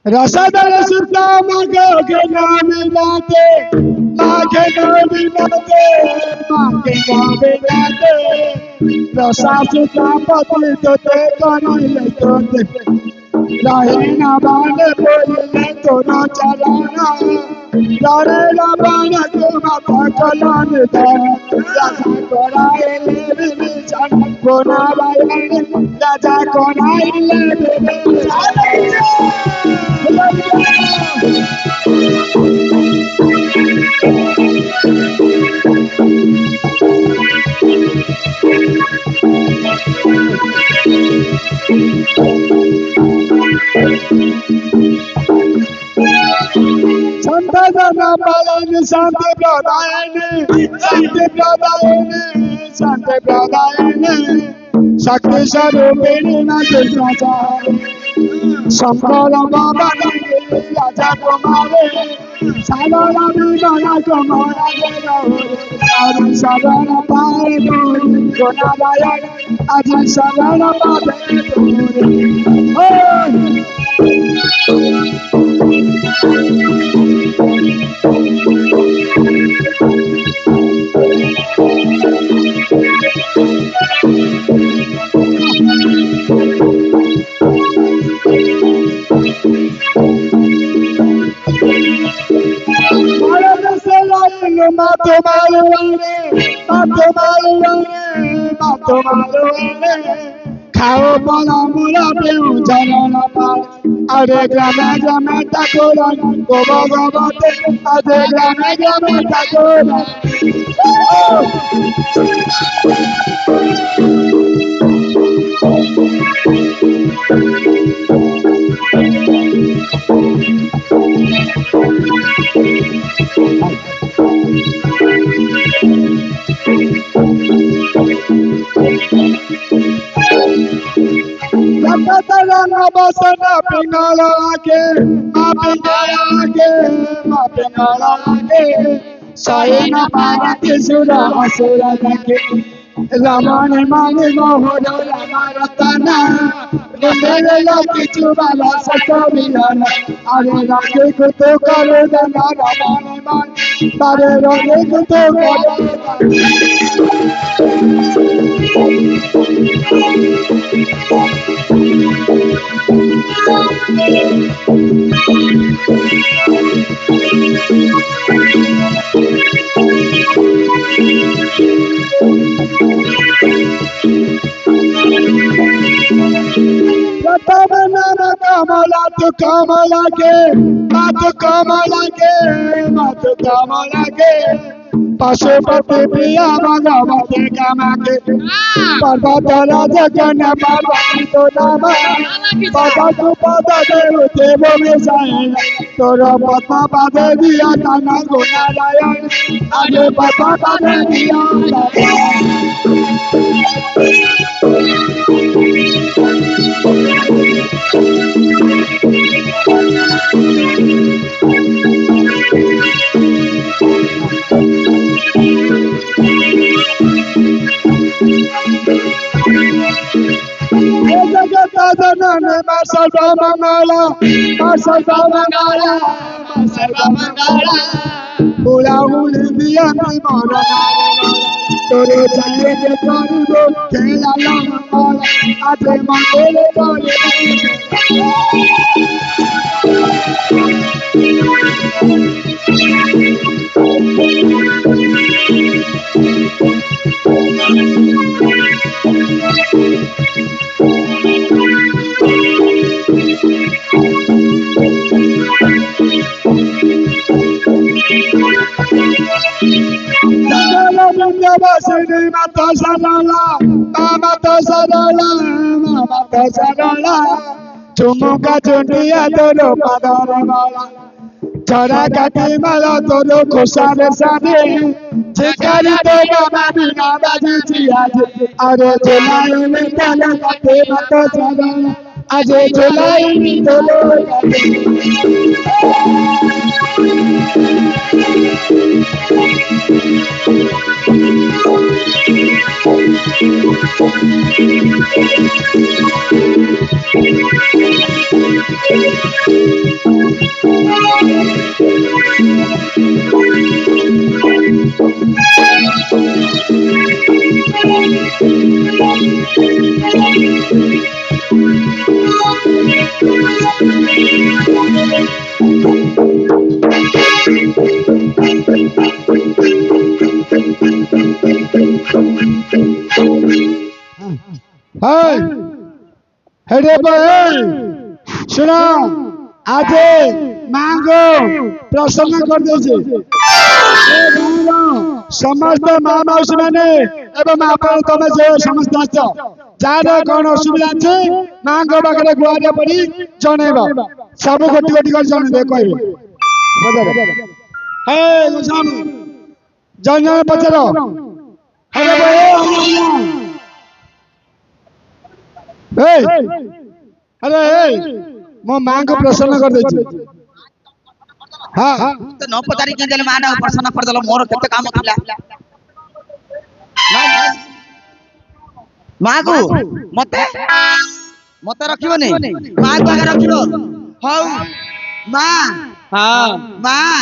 रसदर सुता मागे के नाम लाते मागे नाम लाते मागे नाम लाते रसा सुता पति तो ते कनाई तो ते रहे ना बाने बोले तो ना चलाना रहे ना बाने तो माथा कलान जाना राजा कोराए ले भी जान कोना बाये राजा कोराए ले भी Sante Pradayane, Sante Pradayane, Sante Pradayane, Shakti Sarupini Nagasachare, Shankara Baba Raja Kumare, Sarara Vijaya Kumara Adi Sarara Pare Gunadaya, Adi Sarara Pare Mato Khao pala mura peu jalana pal Ade grame takola Goba goba te Ade grame takola Katarana basana pingala ke, ma pingala ke, sayena para kisura asura ke, ramane mane mohoda ramaratana, ramene laki chubala sakamilana, are laki kuto kare dana ramane mane, pare rane kuto Kamala to Kamala ke, Matu Kamala ke, Matu Kamala ke, Pashupati Priya Bhagavate Kamake, Parvatara Jagana Parvati to Nama, Pavatu Pada Devu Devu Mesaya, Toro Patma Pada Diya Kana Gunadaya, Ade Patma Pada Diya Hula hula diya mara Toro chaye ke karibo khela mara Ate mangole kare Mata sadala, Chumuka chundiya toro padare mala, Chara kati mala toro kusare sade, Chikari toga mami nabaji chiyaji, Are chulai mitala kati mata sadala, Aje chulai mitala kati. हाय हेडे भाई सुनो आज मांगो प्रसन्न कर दे समस्त माँ मौसी मैंने एवं आपण तुम जो समस्त आस जार कौन असुविधा अच्छे माँ पाखे गुहारिया पड़ी जनइब सब गोटी गोटी कर जनइबे कहबे जन जन पचार अरे मो माँ को प्रसन्न कर दे हाँ तो न पचारि के देले माना प्रसन्न कर देलो मोर केते काम थिला माँ को मते मते रखिबो नै माँ को आगे रखिबो हौ माँ हाँ माँ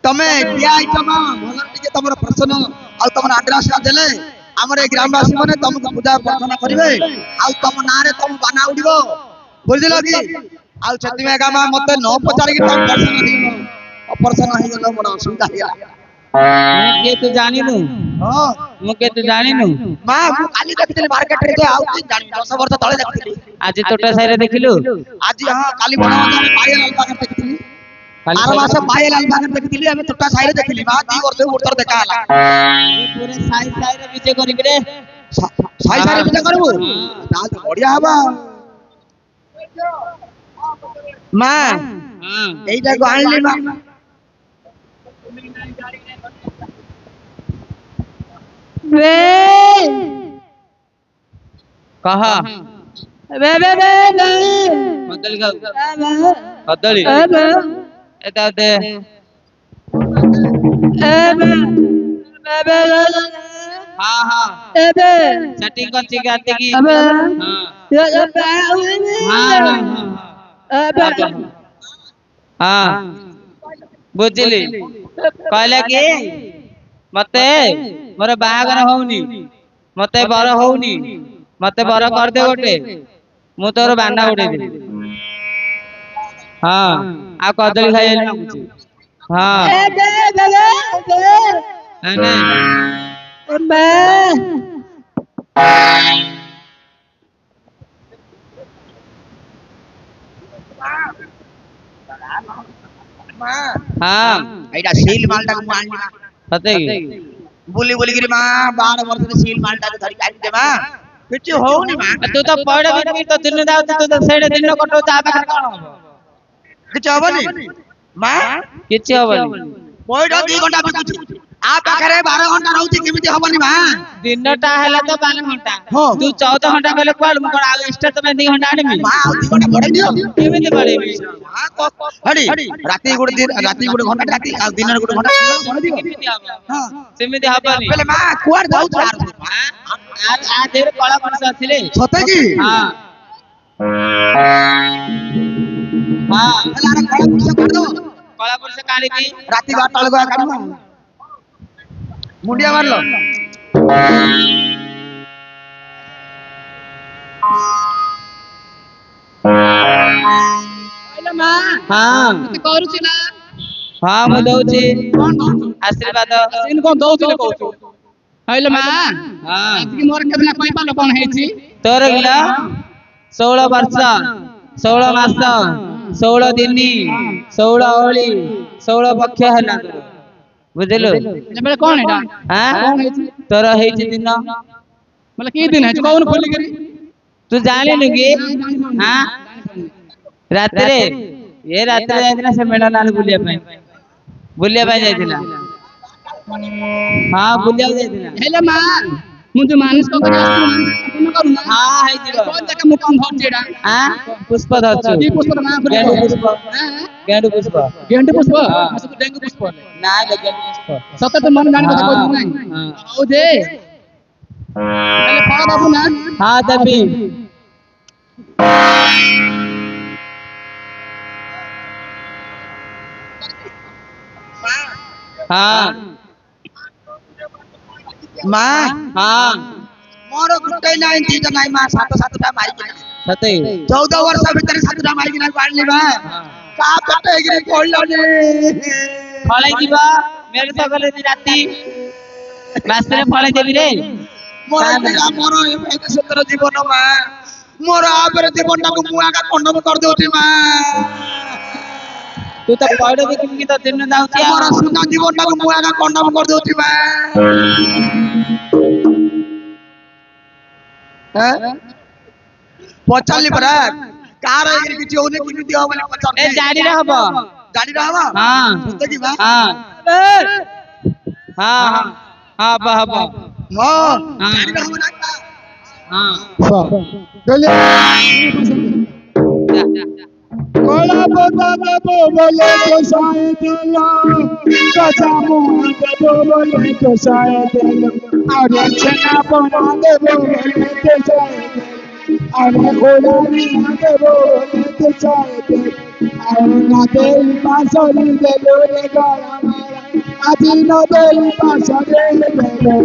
तमे दिया आइटम भलर टिके तमर प्रसन्न आ तमर आशीर्वाद देले हमर ग्रामवासी माने तुमको पूजा प्रार्थना करिवे आ तम नारे तुम बाना उड़िबो बुझिलो कि आ छति में गामा मते न पचारि के तुम प्रसन्न दिनो ऑपरेशन हो गेलो बड़ा असुविधा हिया मुके तो जानी नु हां मुके तो जानी नु मां मु काली देखितले मार्केट रे आउ जानी 10 वर्ष तळे देखितली आज तोटा साइरे देखिलु आज हां काली बना में पायल अलबाग देखितली आर मास पायल अलबाग देखितली हम तोटा साइरे देखिली बा 2 वर्ष उतर देखा हला पूरे साई साइरे विजय करि रे साई साइरे विजय करबो ताल बढ़िया हबा मां हां एइटा को आनली मां वे कहा वे कदली का कदली एता दे हां हां सेटिंग कर ठीक आते की हां हां बुझली कहला कि मते मोर बाहागर होउनी मते बर होउनी मते बर कर दे गोटे मु तोर बांडा उड़े दे हां आ कदली खाइ ना हां अने हां एइटा सील मालटा को आनली सते बुली बुली गिरी मां 12 वर्ष रे सील मालटा को धरि काट दे मां किछ होउनी मां तू तो पड़ भी तो दिन दाव तू तो सेडे दिन कटो ता पाखर कोन हो किछ होबनी मां किछ होबनी पइडो 2 घंटा बिकुची आ पाखरे 12 घंटा रहउची केमिति होबनी मां दिनटा हैला तो 12 घंटा हां तू 14 घंटा कहले कोल म कोन आ एक्स्ट्रा तो 2 घंटा आनी मां 2 घंटा बढ़ाई दियो केमिति बढ़ेबी हडी राती गुड दिन राती गुड घंटा राती आ दिन गुड घंटा बढ़ाई दियो केमिति हबो हां सेमिति हबनी पहले मां कुआर जाउ छ आ देर कला मनस आथिले सते की हां हां एला कला पुरुष कर दो कला पुरुष काली की राती 12 तळ गया काढू मुंडिया मारलो आइला मां हां तू करूची ना हां म दउची कोन आशीर्वाद इन कोन दउची कहू आइला मां हां आज की मोर केतना कोइ पालो कोन हेची तोर गिला 16 वर्ष 16 मास 16 दिनी 16 ओली 16 पक्ष हैला बुझलो एबे कोन एटा हां कोन हेची तोर हेची दिन मतलब की दिन है कौन खोली करी तू जाने लगी हां रात्रे ये रात्रे जाइना से मेला नाल बुलिया पाई जाइना हां बुलिया जाइना हेले मां मुझे मानस को पूर्ण करू ना हां है जीवा कौन जगह मुकाम धर जेडा हां पुष्प धरछु ई पुष्प ना गेंडू पुष्प गेंडू पुष्प गेंडे पुष्प असु डेंगू पुष्प ना गेंडू पुष्प सतत मन जाने কথা কই নাই हां ओ दे हेले फळ बाबू ना हां तभी हां मां हां मोर गुटै नाही तीज नाही मां सात सातटा माई सते 14 वर्ष भितर 7टा माइक ना पाडली बा का पेटे गिरी पडलनी फळे दिबा मेरे तो गले दी राती मास्टर फळे देबी रे मोर एते सुंदर जीवन मा मोर आबरे जीवनटा को मुआ का कंडम कर देउती मा तू तो पढ़े भी किन तो दिन दाउची मोर सुना जीवनटा को मुआ का कंडम कर देउती मा हैं पचाली परा कार एगिरी किछि होने किनि दियो बोले पचाली ए गाड़ी रे हबो गाड़ी रहबा हां सुनते की बा हां हां हां हबो हबो हां हां गाड़ी रहबा ना हां गले कोला बोला दबो बोले तो साए दिलो कचा मुंह दबो बोले तो साए दिलो अरे छना बना दबो बोले तो साए दिलो अरे कोला ना दबो बोले तो साए दिलो अरे ना दे पासरी दिलो रे गाला मारा आजी ना दे पासरी दिलो